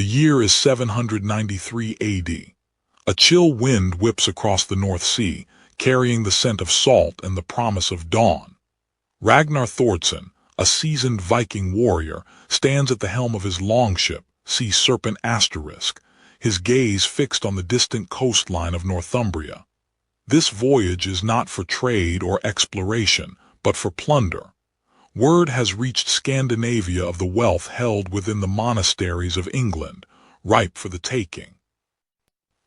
The year is 793 AD. A chill wind whips across the North Sea, carrying the scent of salt and the promise of dawn. Ragnar Thordsson, a seasoned Viking warrior, stands at the helm of his longship, Sea Serpent Asterisk, his gaze fixed on the distant coastline of Northumbria. This voyage is not for trade or exploration, but for plunder. Word has reached Scandinavia of the wealth held within the monasteries of England, ripe for the taking.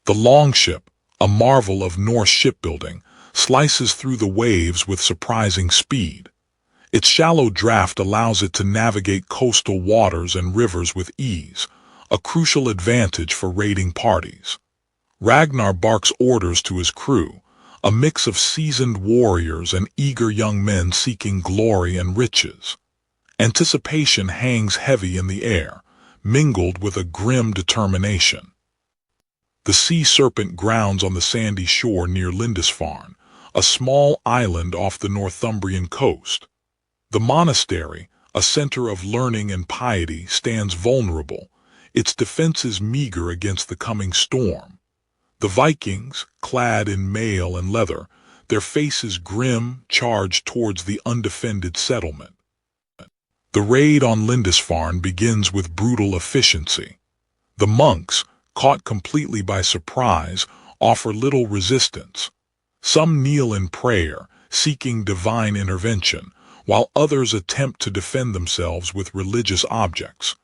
The longship, a marvel of Norse shipbuilding, slices through the waves with surprising speed. Its shallow draft allows it to navigate coastal waters and rivers with ease, a crucial advantage for raiding parties. Ragnar barks orders to his crew, a mix of seasoned warriors and eager young men seeking glory and riches. Anticipation hangs heavy in the air, mingled with a grim determination. The Sea Serpent grounds on the sandy shore near Lindisfarne, a small island off the Northumbrian coast. The monastery, a center of learning and piety, stands vulnerable, its defenses meager against the coming storm. The Vikings, clad in mail and leather, their faces grim, charge towards the undefended settlement. The raid on Lindisfarne begins with brutal efficiency. The monks, caught completely by surprise, offer little resistance. Some kneel in prayer, seeking divine intervention, while others attempt to defend themselves with religious objects.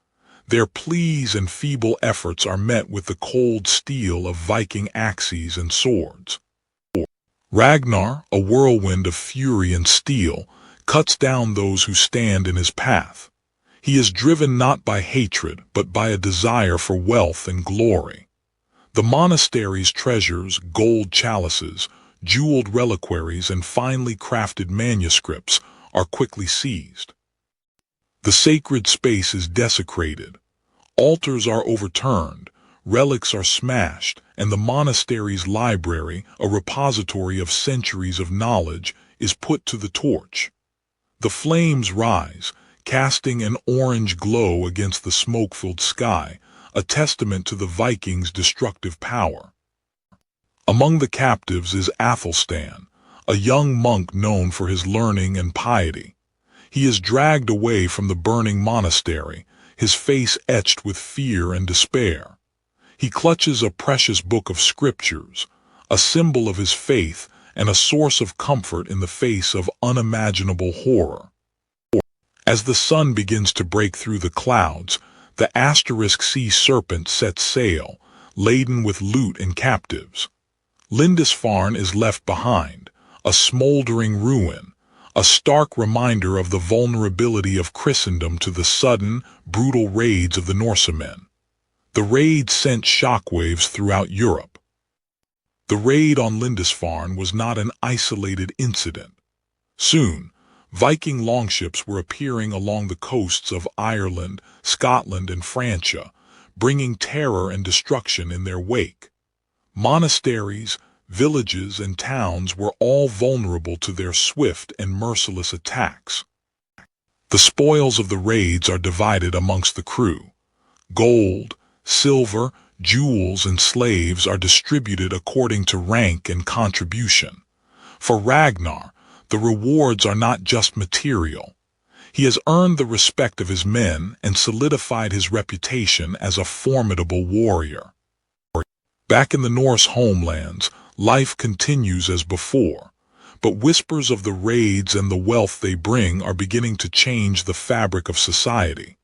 Their pleas and feeble efforts are met with the cold steel of Viking axes and swords. Ragnar, a whirlwind of fury and steel, cuts down those who stand in his path. He is driven not by hatred, but by a desire for wealth and glory. The monastery's treasures, gold chalices, jeweled reliquaries, and finely crafted manuscripts are quickly seized. The sacred space is desecrated. Altars are overturned, relics are smashed, and the monastery's library, a repository of centuries of knowledge, is put to the torch. The flames rise, casting an orange glow against the smoke-filled sky, a testament to the Vikings' destructive power. Among the captives is Athelstan, a young monk known for his learning and piety. He is dragged away from the burning monastery, his face etched with fear and despair. He clutches a precious book of scriptures, a symbol of his faith and a source of comfort in the face of unimaginable horror. As the sun begins to break through the clouds, the Asterisk Sea Serpent sets sail, laden with loot and captives. Lindisfarne is left behind, a smoldering ruin, a stark reminder of the vulnerability of Christendom to the sudden, brutal raids of the Norsemen. The raid sent shockwaves throughout Europe. The raid on Lindisfarne was not an isolated incident. Soon, Viking longships were appearing along the coasts of Ireland, Scotland, and Francia, bringing terror and destruction in their wake. Monasteries, villages, and towns were all vulnerable to their swift and merciless attacks. The spoils of the raids are divided amongst the crew. Gold, silver, jewels, and slaves are distributed according to rank and contribution. For Ragnar, the rewards are not just material. He has earned the respect of his men and solidified his reputation as a formidable warrior. Back in the Norse homelands, life continues as before, but whispers of the raids and the wealth they bring are beginning to change the fabric of society.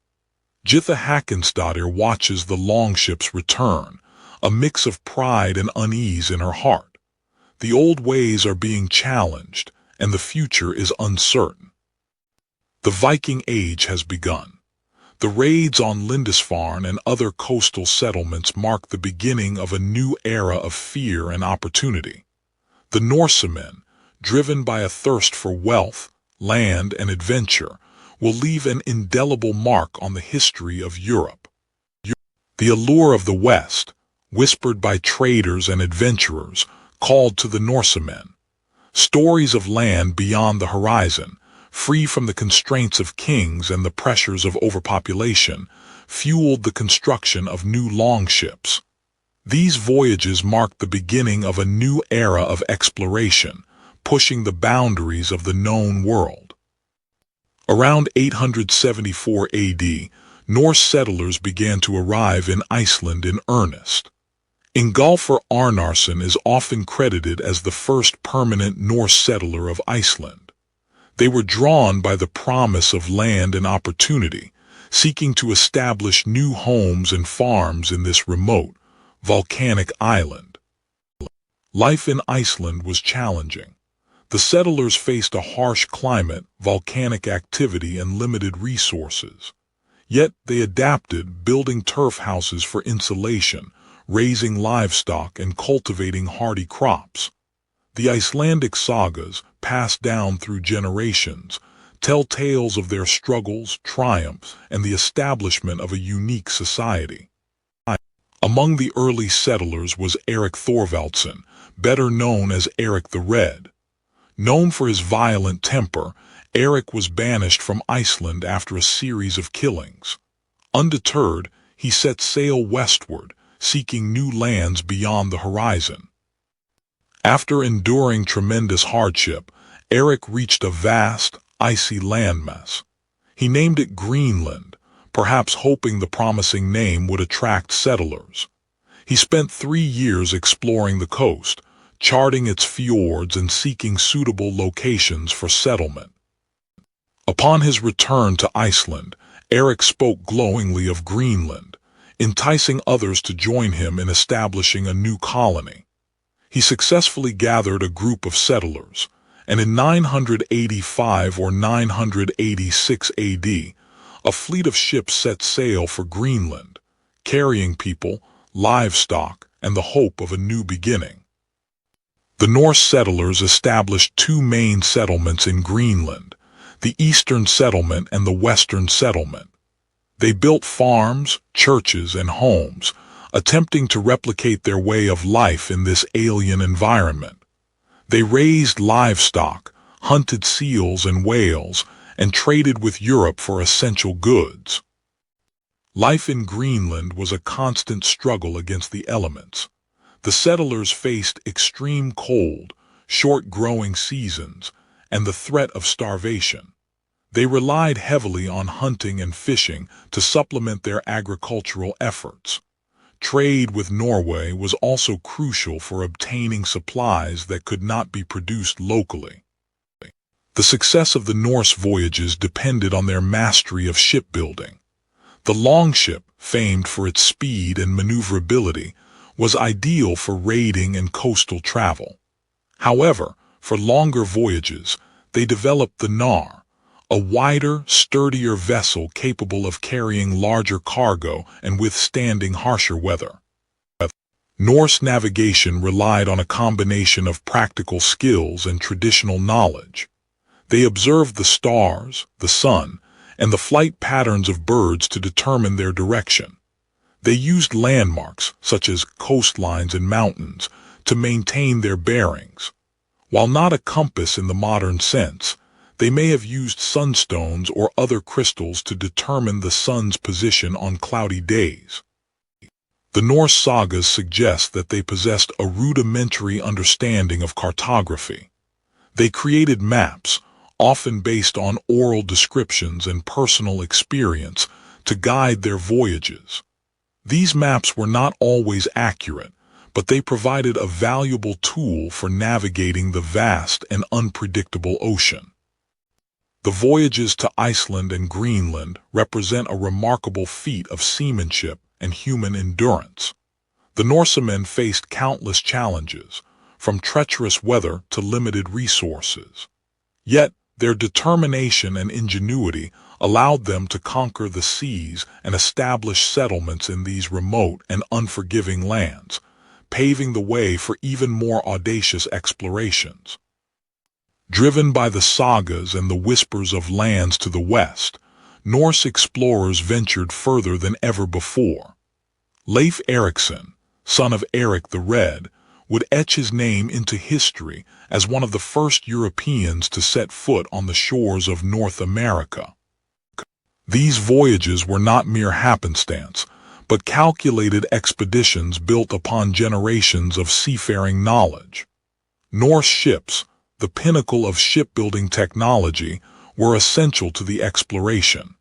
Jitha Hakonsdottir watches the longships return, a mix of pride and unease in her heart. The old ways are being challenged, and the future is uncertain. The Viking Age has begun. The raids on Lindisfarne and other coastal settlements mark the beginning of a new era of fear and opportunity. The Norsemen, driven by a thirst for wealth, land, and adventure, will leave an indelible mark on the history of Europe. The allure of the West, whispered by traders and adventurers, called to the Norsemen. Stories of land beyond the horizon, free from the constraints of kings and the pressures of overpopulation, fueled the construction of new longships. These voyages marked the beginning of a new era of exploration, pushing the boundaries of the known world. Around 874 AD, Norse settlers began to arrive in Iceland in earnest. Ingolfur Arnarson is often credited as the first permanent Norse settler of Iceland. They were drawn by the promise of land and opportunity, seeking to establish new homes and farms in this remote, volcanic island. Life in Iceland was challenging. The settlers faced a harsh climate, volcanic activity, and limited resources. Yet they adapted, building turf houses for insulation, raising livestock, and cultivating hardy crops. The Icelandic sagas, passed down through generations, tell tales of their struggles, triumphs, and the establishment of a unique society. Among the early settlers was Erik Thorvaldsson, better known as Erik the Red. Known for his violent temper, Erik was banished from Iceland after a series of killings. Undeterred, he set sail westward, seeking new lands beyond the horizon. After enduring tremendous hardship, Erik reached a vast, icy landmass. He named it Greenland, perhaps hoping the promising name would attract settlers. He spent 3 years exploring the coast, charting its fjords and seeking suitable locations for settlement. Upon his return to Iceland, Erik spoke glowingly of Greenland, enticing others to join him in establishing a new colony. He successfully gathered a group of settlers, and in 985 or 986 AD, a fleet of ships set sail for Greenland, carrying people, livestock, and the hope of a new beginning. The Norse settlers established 2 main settlements in Greenland, the Eastern Settlement and the Western Settlement. They built farms, churches, and homes, attempting to replicate their way of life in this alien environment. They raised livestock, hunted seals and whales, and traded with Europe for essential goods. Life in Greenland was a constant struggle against the elements. The settlers faced extreme cold, short growing seasons, and the threat of starvation. They relied heavily on hunting and fishing to supplement their agricultural efforts. Trade with Norway was also crucial for obtaining supplies that could not be produced locally. The success of the Norse voyages depended on their mastery of shipbuilding. The longship, famed for its speed and maneuverability, was ideal for raiding and coastal travel. However, for longer voyages, they developed the Nar, a wider, sturdier vessel capable of carrying larger cargo and withstanding harsher weather. Norse navigation relied on a combination of practical skills and traditional knowledge. They observed the stars, the sun, and the flight patterns of birds to determine their direction. They used landmarks, such as coastlines and mountains, to maintain their bearings. While not a compass in the modern sense, they may have used sunstones or other crystals to determine the sun's position on cloudy days. The Norse sagas suggest that they possessed a rudimentary understanding of cartography. They created maps, often based on oral descriptions and personal experience, to guide their voyages. These maps were not always accurate, but they provided a valuable tool for navigating the vast and unpredictable ocean. The voyages to Iceland and Greenland represent a remarkable feat of seamanship and human endurance. The Norsemen faced countless challenges, from treacherous weather to limited resources. Yet, their determination and ingenuity allowed them to conquer the seas and establish settlements in these remote and unforgiving lands, paving the way for even more audacious explorations. Driven by the sagas and the whispers of lands to the west, Norse explorers ventured further than ever before. Leif Erikson, son of Erik the Red, would etch his name into history as one of the first Europeans to set foot on the shores of North America. These voyages were not mere happenstance, but calculated expeditions built upon generations of seafaring knowledge. Norse ships, the pinnacle of shipbuilding technology, were essential to the exploration.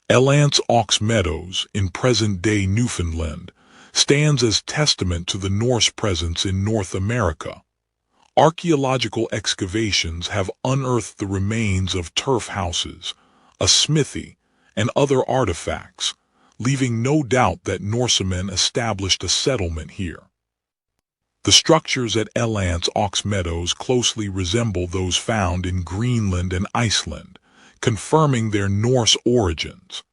Elance Ox Meadows, in present-day Newfoundland, stands as testament to the Norse presence in North America. Archaeological excavations have unearthed the remains of turf houses, a smithy, and other artifacts, leaving no doubt that Norsemen established a settlement here. The structures at Elance Ox Meadows closely resemble those found in Greenland and Iceland, confirming their Norse origins.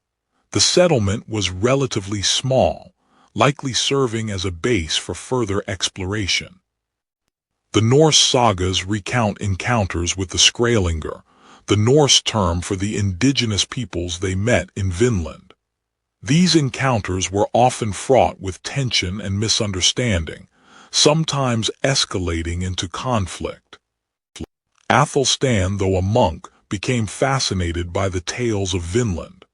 The settlement was relatively small, likely serving as a base for further exploration. The Norse sagas recount encounters with the Skrælingr, the Norse term for the indigenous peoples they met in Vinland. These encounters were often fraught with tension and misunderstanding, sometimes escalating into conflict. Athelstan, though a monk, became fascinated by the tales of Vinland.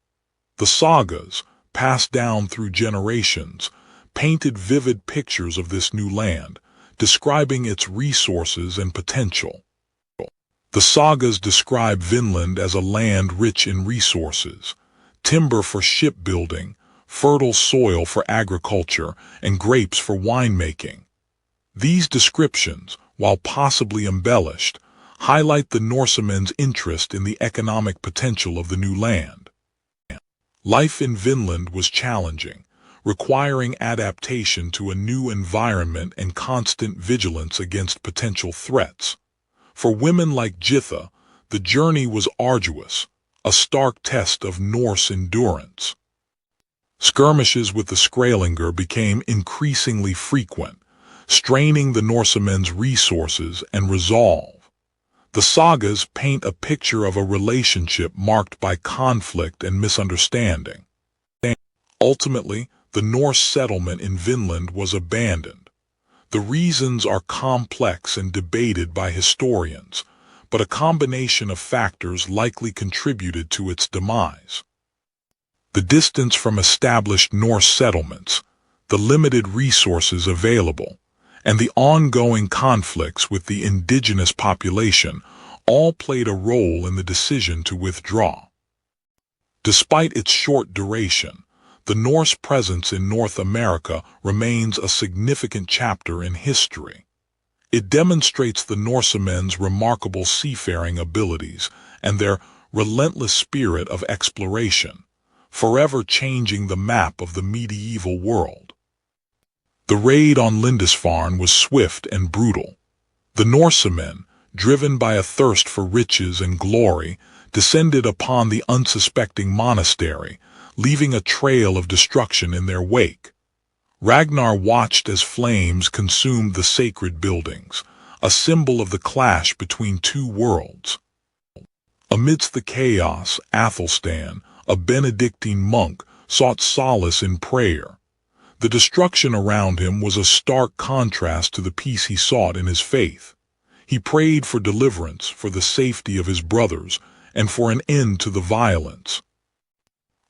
The sagas, passed down through generations, painted vivid pictures of this new land, describing its resources and potential. The sagas describe Vinland as a land rich in resources, timber for shipbuilding, fertile soil for agriculture, and grapes for winemaking. These descriptions, while possibly embellished, highlight the Norsemen's interest in the economic potential of the new land. Life in Vinland was challenging, requiring adaptation to a new environment and constant vigilance against potential threats. For women like Jitha, the journey was arduous, a stark test of Norse endurance. Skirmishes with the Skrælingr became increasingly frequent, straining the Norsemen's resources and resolve. The sagas paint a picture of a relationship marked by conflict and misunderstanding. Ultimately, the Norse settlement in Vinland was abandoned. The reasons are complex and debated by historians, but a combination of factors likely contributed to its demise. The distance from established Norse settlements, the limited resources available, and the ongoing conflicts with the indigenous population all played a role in the decision to withdraw. Despite its short duration, the Norse presence in North America remains a significant chapter in history. It demonstrates the Norsemen's remarkable seafaring abilities and their relentless spirit of exploration, forever changing the map of the medieval world. The raid on Lindisfarne was swift and brutal. The Norsemen, driven by a thirst for riches and glory, descended upon the unsuspecting monastery, leaving a trail of destruction in their wake. Ragnar watched as flames consumed the sacred buildings, a symbol of the clash between two worlds. Amidst the chaos, Athelstan, a Benedictine monk, sought solace in prayer. The destruction around him was a stark contrast to the peace he sought in his faith. He prayed for deliverance, for the safety of his brothers, and for an end to the violence.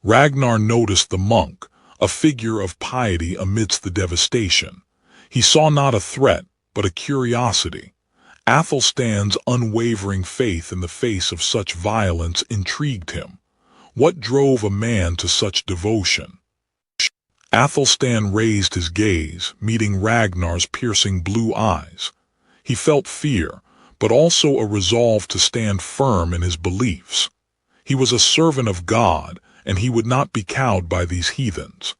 Ragnar noticed the monk, a figure of piety amidst the devastation. He saw not a threat, but a curiosity. Athelstan's unwavering faith in the face of such violence intrigued him. What drove a man to such devotion? Athelstan raised his gaze, meeting Ragnar's piercing blue eyes. He felt fear, but also a resolve to stand firm in his beliefs. He was a servant of God, and he would not be cowed by these heathens.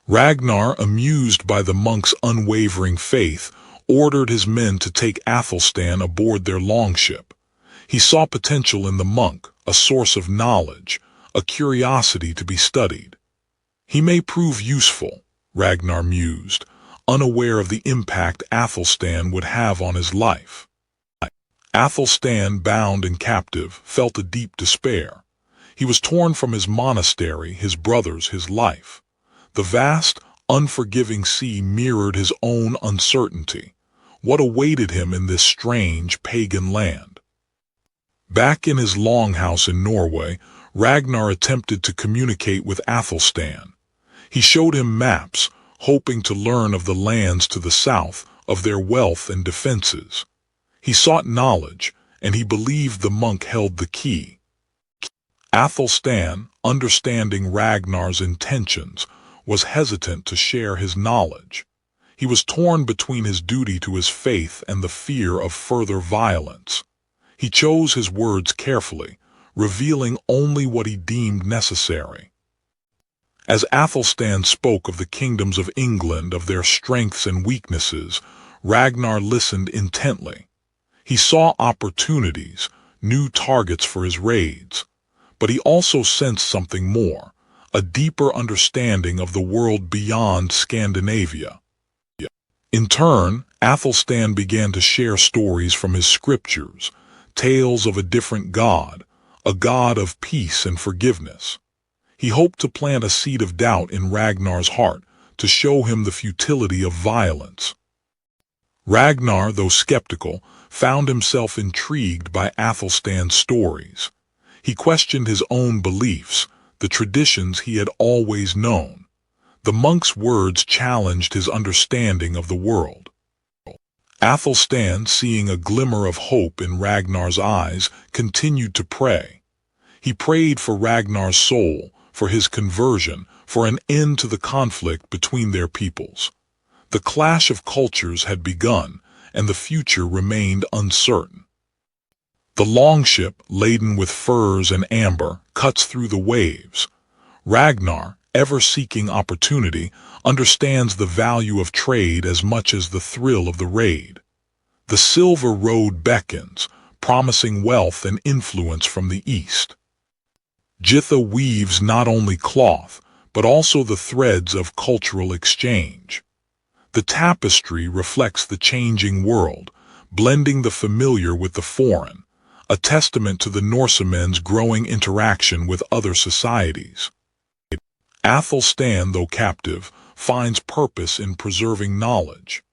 Ragnar, amused by the monk's unwavering faith, ordered his men to take Athelstan aboard their longship. He saw potential in the monk, a source of knowledge, a curiosity to be studied. He may prove useful, Ragnar mused, unaware of the impact Athelstan would have on his life. Athelstan, bound and captive, felt a deep despair. He was torn from his monastery, his brothers, his life. The vast, unforgiving sea mirrored his own uncertainty. What awaited him in this strange, pagan land? Back in his longhouse in Norway, Ragnar attempted to communicate with Athelstan. He showed him maps, hoping to learn of the lands to the south, of their wealth and defenses. He sought knowledge, and he believed the monk held the key. Athelstan, understanding Ragnar's intentions, was hesitant to share his knowledge. He was torn between his duty to his faith and the fear of further violence. He chose his words carefully, revealing only what he deemed necessary. As Athelstan spoke of the kingdoms of England, of their strengths and weaknesses, Ragnar listened intently. He saw opportunities, new targets for his raids, but he also sensed something more, a deeper understanding of the world beyond Scandinavia. In turn, Athelstan began to share stories from his scriptures, tales of a different God, a God of peace and forgiveness. He hoped to plant a seed of doubt in Ragnar's heart, to show him the futility of violence. Ragnar, though skeptical, found himself intrigued by Athelstan's stories. He questioned his own beliefs, the traditions he had always known. The monk's words challenged his understanding of the world. Athelstan, seeing a glimmer of hope in Ragnar's eyes, continued to pray. He prayed for Ragnar's soul, for his conversion, for an end to the conflict between their peoples. The clash of cultures had begun, and the future remained uncertain. The longship, laden with furs and amber, cuts through the waves. Ragnar, ever seeking opportunity, understands the value of trade as much as the thrill of the raid. The silver road beckons, promising wealth and influence from the east. Jitha weaves not only cloth, but also the threads of cultural exchange. The tapestry reflects the changing world, blending the familiar with the foreign, a testament to the Norsemen's growing interaction with other societies. Athelstan, though captive, finds purpose in preserving knowledge.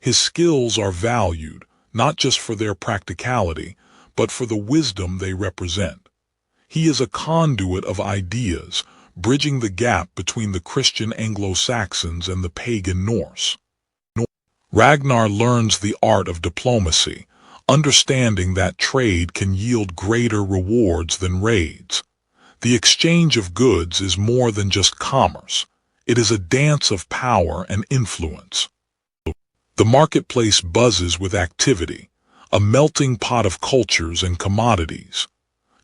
His skills are valued, not just for their practicality, but for the wisdom they represent. He is a conduit of ideas, bridging the gap between the Christian Anglo-Saxons and the pagan Norse. Ragnar learns the art of diplomacy, understanding that trade can yield greater rewards than raids. The exchange of goods is more than just commerce. It is a dance of power and influence. The marketplace buzzes with activity, a melting pot of cultures and commodities.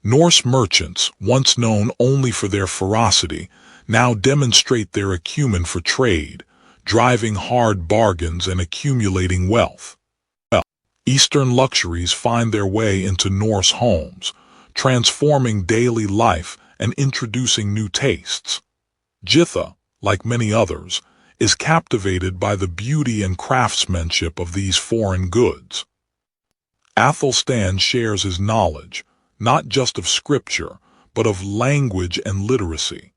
Norse merchants, once known only for their ferocity, now demonstrate their acumen for trade, driving hard bargains and accumulating wealth. Eastern luxuries find their way into Norse homes, transforming daily life and introducing new tastes. Jitha, like many others, is captivated by the beauty and craftsmanship of these foreign goods. Athelstan shares his knowledge, not just of scripture, but of language and literacy.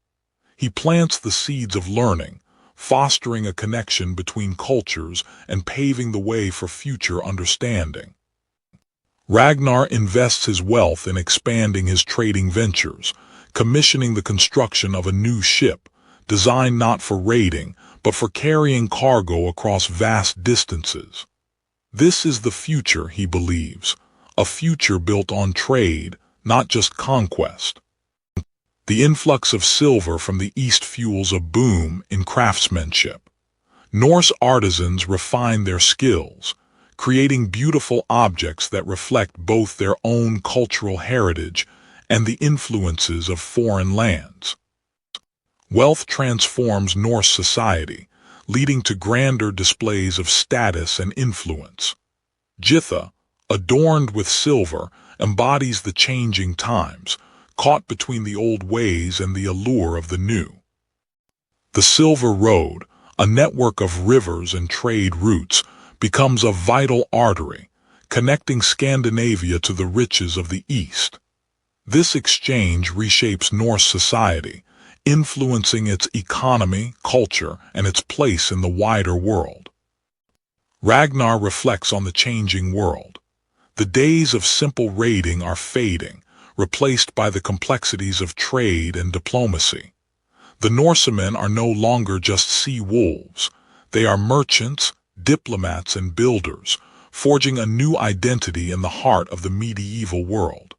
He plants the seeds of learning, fostering a connection between cultures and paving the way for future understanding. Ragnar invests his wealth in expanding his trading ventures, commissioning the construction of a new ship, designed not for raiding, but for carrying cargo across vast distances. This is the future, he believes, a future built on trade, not just conquest. The influx of silver from the east fuels a boom in craftsmanship. Norse artisans refine their skills, creating beautiful objects that reflect both their own cultural heritage and the influences of foreign lands. Wealth transforms Norse society, leading to grander displays of status and influence. Jitha, adorned with silver, embodies the changing times, caught between the old ways and the allure of the new. The Silver Road, a network of rivers and trade routes, becomes a vital artery, connecting Scandinavia to the riches of the East. This exchange reshapes Norse society, influencing its economy, culture, and its place in the wider world. Ragnar reflects on the changing world. The days of simple raiding are fading, replaced by the complexities of trade and diplomacy. The Norsemen are no longer just sea wolves. They are merchants, diplomats, and builders, forging a new identity in the heart of the medieval world.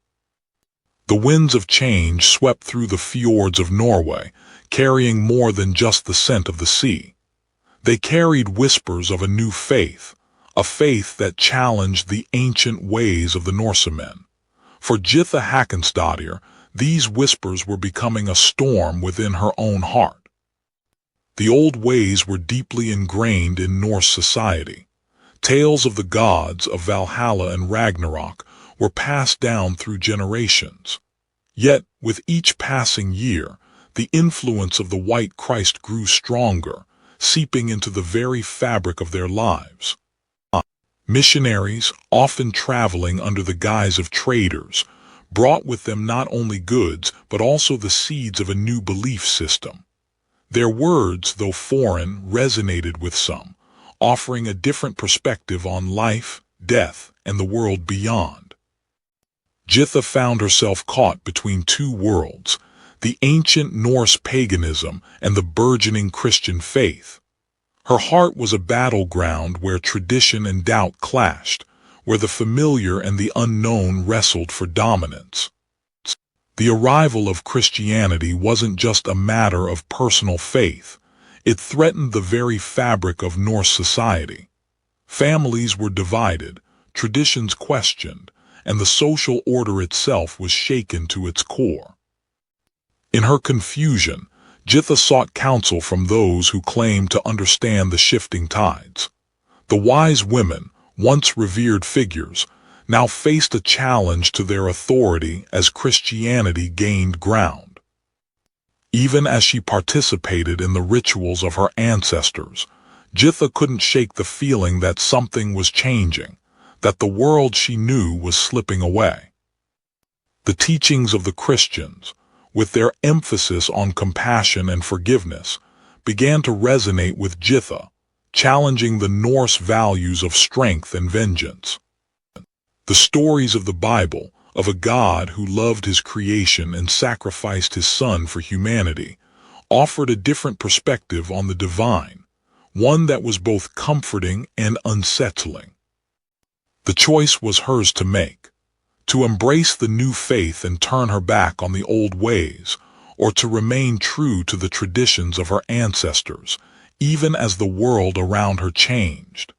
The winds of change swept through the fjords of Norway, carrying more than just the scent of the sea. They carried whispers of a new faith, a faith that challenged the ancient ways of the Norsemen. For Githa Håkonsdottir, these whispers were becoming a storm within her own heart. The old ways were deeply ingrained in Norse society. Tales of the gods of Valhalla and Ragnarok were passed down through generations. Yet, with each passing year, the influence of the White Christ grew stronger, seeping into the very fabric of their lives. Missionaries, often traveling under the guise of traders, brought with them not only goods but also the seeds of a new belief system. Their words, though foreign, resonated with some, offering a different perspective on life, death, and the world beyond. Githa found herself caught between two worlds, the ancient Norse paganism and the burgeoning Christian faith. Her heart was a battleground where tradition and doubt clashed, where the familiar and the unknown wrestled for dominance. The arrival of Christianity wasn't just a matter of personal faith. It threatened the very fabric of Norse society. Families were divided, traditions questioned, and the social order itself was shaken to its core. In her confusion, Githa sought counsel from those who claimed to understand the shifting tides. The wise women, once revered figures, now faced a challenge to their authority as Christianity gained ground. Even as she participated in the rituals of her ancestors, Githa couldn't shake the feeling that something was changing, that the world she knew was slipping away. The teachings of the Christians, with their emphasis on compassion and forgiveness, began to resonate with Githa, challenging the Norse values of strength and vengeance. The stories of the Bible, of a God who loved his creation and sacrificed his Son for humanity, offered a different perspective on the divine, one that was both comforting and unsettling. The choice was hers to make, to embrace the new faith and turn her back on the old ways, or to remain true to the traditions of her ancestors, even as the world around her changed.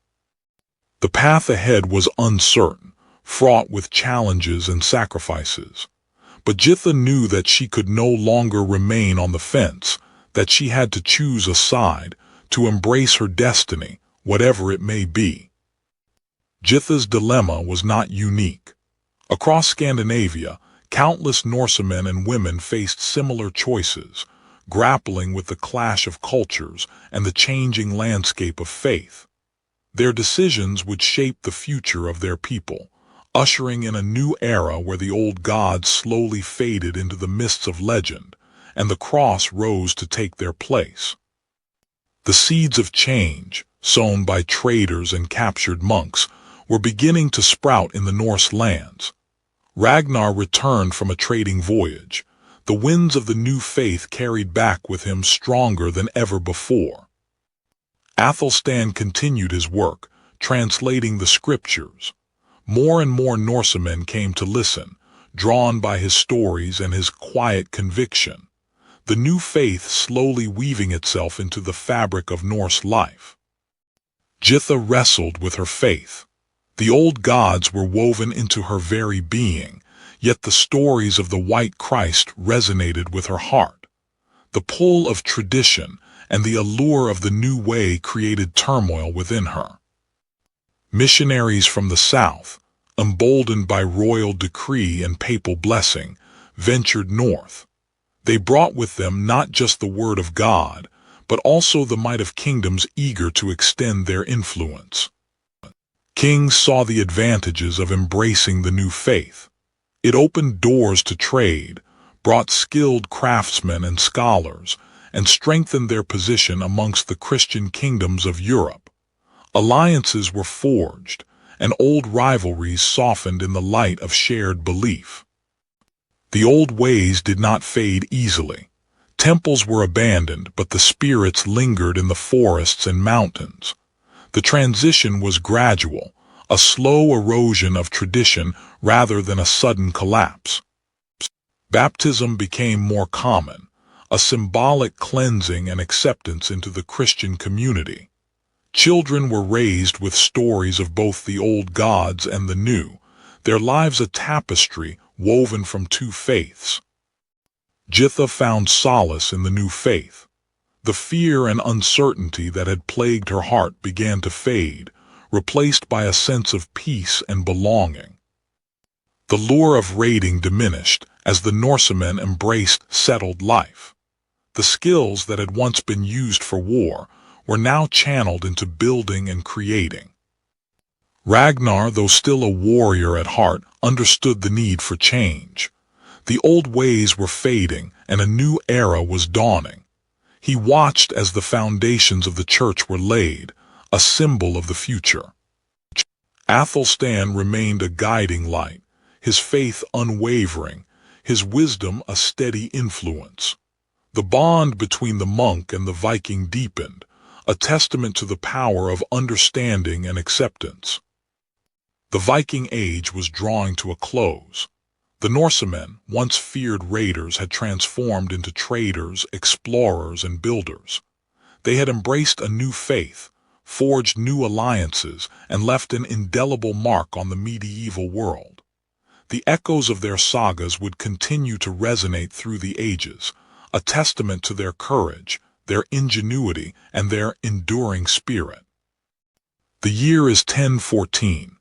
The path ahead was uncertain, fraught with challenges and sacrifices. But Githa knew that she could no longer remain on the fence, that she had to choose a side, to embrace her destiny, whatever it may be. Githa's dilemma was not unique. Across Scandinavia, countless Norsemen and women faced similar choices, grappling with the clash of cultures and the changing landscape of faith. Their decisions would shape the future of their people, ushering in a new era where the old gods slowly faded into the mists of legend, and the cross rose to take their place. The seeds of change, sown by traders and captured monks, were beginning to sprout in the Norse lands. Ragnar returned from a trading voyage. The winds of the new faith carried back with him stronger than ever before. Athelstan continued his work, translating the scriptures. More and more Norsemen came to listen, drawn by his stories and his quiet conviction, the new faith slowly weaving itself into the fabric of Norse life. Githa wrestled with her faith. The old gods were woven into her very being, yet the stories of the White Christ resonated with her heart. The pull of tradition and the allure of the new way created turmoil within her. Missionaries from the south, emboldened by royal decree and papal blessing, ventured north. They brought with them not just the word of God, but also the might of kingdoms eager to extend their influence. Kings saw the advantages of embracing the new faith. It opened doors to trade, brought skilled craftsmen and scholars, and strengthened their position amongst the Christian kingdoms of Europe. Alliances were forged, and old rivalries softened in the light of shared belief. The old ways did not fade easily. Temples were abandoned, but the spirits lingered in the forests and mountains. The transition was gradual, a slow erosion of tradition rather than a sudden collapse. Baptism became more common, a symbolic cleansing and acceptance into the Christian community. Children were raised with stories of both the old gods and the new, their lives a tapestry woven from two faiths. Jitha found solace in the new faith. The fear and uncertainty that had plagued her heart began to fade, replaced by a sense of peace and belonging. The lure of raiding diminished as the Norsemen embraced settled life. The skills that had once been used for war were now channeled into building and creating. Ragnar, though still a warrior at heart, understood the need for change. The old ways were fading and a new era was dawning. He watched as the foundations of the church were laid, a symbol of the future. Athelstan remained a guiding light, his faith unwavering, his wisdom a steady influence. The bond between the monk and the Viking deepened, a testament to the power of understanding and acceptance. The Viking Age was drawing to a close. The Norsemen, once feared raiders, had transformed into traders, explorers, and builders. They had embraced a new faith, forged new alliances, and left an indelible mark on the medieval world. The echoes of their sagas would continue to resonate through the ages, a testament to their courage, their ingenuity, and their enduring spirit. The year is 1014.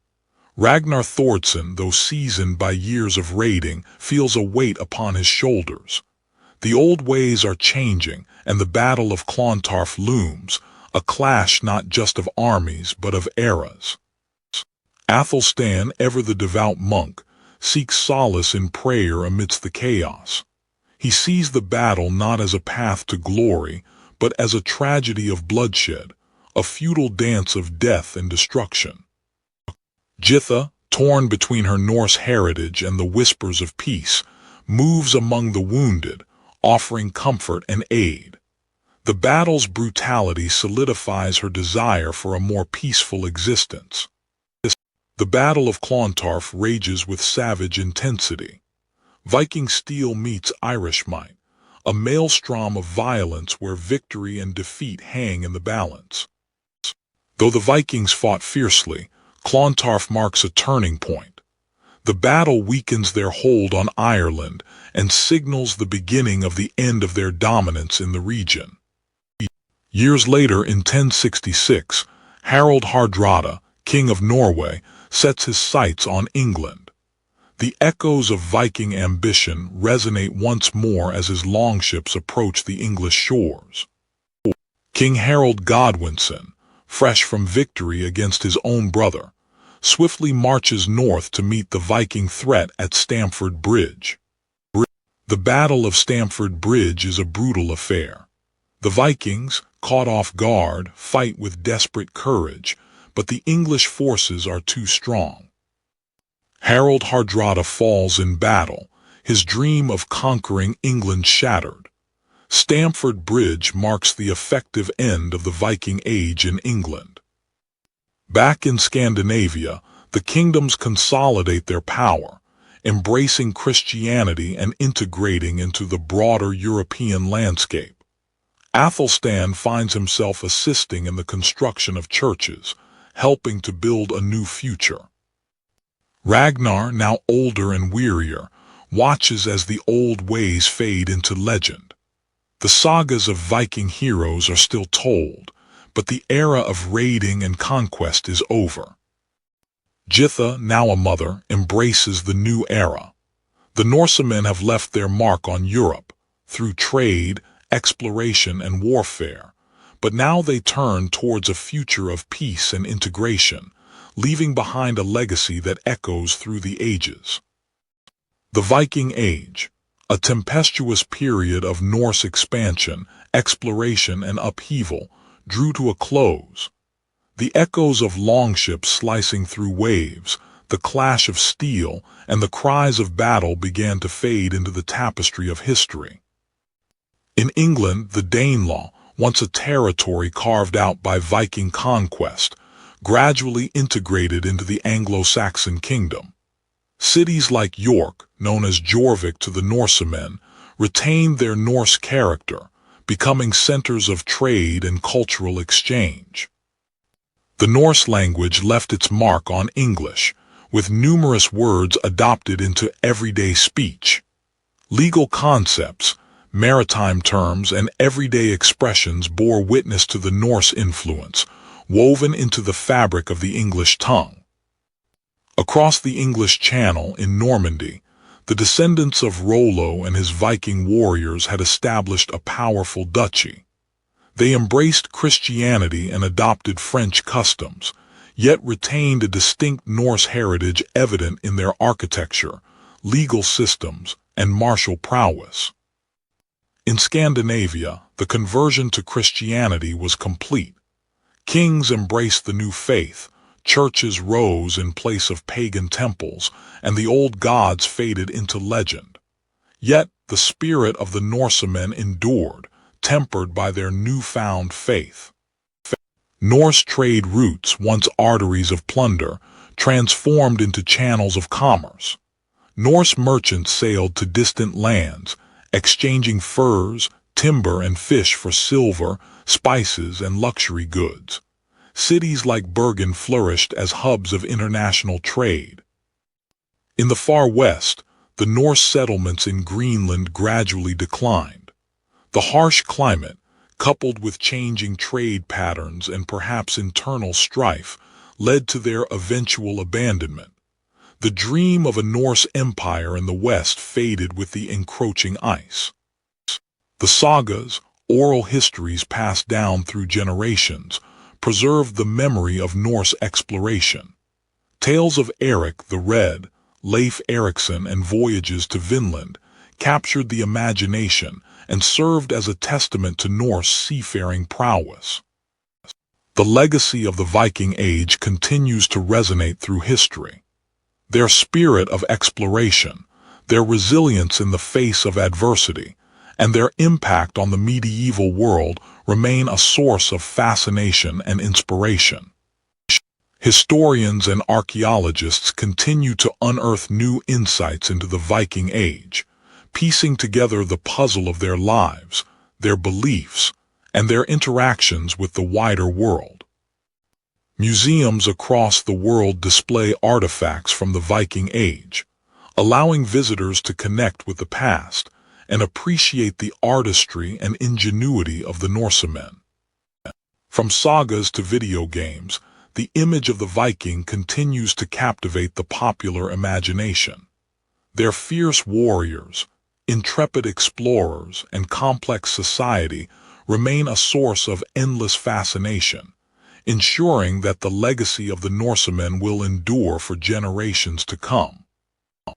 Ragnar Thordsson, though seasoned by years of raiding, feels a weight upon his shoulders. The old ways are changing, and the Battle of Clontarf looms, a clash not just of armies but of eras. Athelstan, ever the devout monk, seeks solace in prayer amidst the chaos. He sees the battle not as a path to glory, but as a tragedy of bloodshed, a futile dance of death and destruction. Jitha, torn between her Norse heritage and the whispers of peace, moves among the wounded, offering comfort and aid. The battle's brutality solidifies her desire for a more peaceful existence. The Battle of Clontarf rages with savage intensity. Viking steel meets Irish might, a maelstrom of violence where victory and defeat hang in the balance. Though the Vikings fought fiercely, Clontarf marks a turning point. The battle weakens their hold on Ireland and signals the beginning of the end of their dominance in the region. Years later, in 1066, Harald Hardrada, King of Norway, sets his sights on England. The echoes of Viking ambition resonate once more as his longships approach the English shores. King Harold Godwinson, fresh from victory against his own brother, swiftly marches north to meet the Viking threat at Stamford Bridge. The Battle of Stamford Bridge is a brutal affair. The Vikings, caught off guard, fight with desperate courage, but the English forces are too strong. Harald Hardrada falls in battle, his dream of conquering England shattered. Stamford Bridge marks the effective end of the Viking Age in England. Back in Scandinavia, the kingdoms consolidate their power, embracing Christianity and integrating into the broader European landscape. Athelstan finds himself assisting in the construction of churches, helping to build a new future. Ragnar, now older and wearier, watches as the old ways fade into legend. The sagas of Viking heroes are still told, but the era of raiding and conquest is over. Jitha, now a mother, embraces the new era. The Norsemen have left their mark on Europe, through trade, exploration, and warfare, but now they turn towards a future of peace and integration, leaving behind a legacy that echoes through the ages. The Viking Age, a tempestuous period of Norse expansion, exploration, and upheaval, drew to a close. The echoes of longships slicing through waves, the clash of steel and the cries of battle began to fade into the tapestry of history. In England, the Danelaw, once a territory carved out by Viking conquest, gradually integrated into the Anglo-Saxon kingdom. Cities like York, known as Jorvik to the Norsemen, retained their Norse character, becoming centers of trade and cultural exchange. The Norse language left its mark on English, with numerous words adopted into everyday speech. Legal concepts, maritime terms, and everyday expressions bore witness to the Norse influence, woven into the fabric of the English tongue. Across the English Channel in Normandy, the descendants of Rollo and his Viking warriors had established a powerful duchy. They embraced Christianity and adopted French customs, yet retained a distinct Norse heritage evident in their architecture, legal systems, and martial prowess. In Scandinavia, the conversion to Christianity was complete. Kings embraced the new faith, churches rose in place of pagan temples, and the old gods faded into legend. Yet the spirit of the Norsemen endured, tempered by their newfound faith. Norse trade routes, once arteries of plunder, transformed into channels of commerce. Norse merchants sailed to distant lands, exchanging furs, timber, and fish for silver, spices, and luxury goods. Cities like Bergen flourished as hubs of international trade. In the far west, the Norse settlements in Greenland gradually declined. The harsh climate, coupled with changing trade patterns and perhaps internal strife, led to their eventual abandonment. The dream of a Norse empire in the west faded with the encroaching ice. The sagas, oral histories passed down through generations, preserved the memory of Norse exploration. Tales of Eric the Red, Leif Erikson, and voyages to Vinland captured the imagination and served as a testament to Norse seafaring prowess. The legacy of the Viking Age continues to resonate through history. Their spirit of exploration, their resilience in the face of adversity, and their impact on the medieval world remain a source of fascination and inspiration. Historians and archaeologists continue to unearth new insights into the Viking Age, piecing together the puzzle of their lives, their beliefs, and their interactions with the wider world. Museums across the world display artifacts from the Viking Age, allowing visitors to connect with the past and appreciate the artistry and ingenuity of the Norsemen. From sagas to video games, the image of the Viking continues to captivate the popular imagination. Their fierce warriors, intrepid explorers, and complex society remain a source of endless fascination, ensuring that the legacy of the Norsemen will endure for generations to come.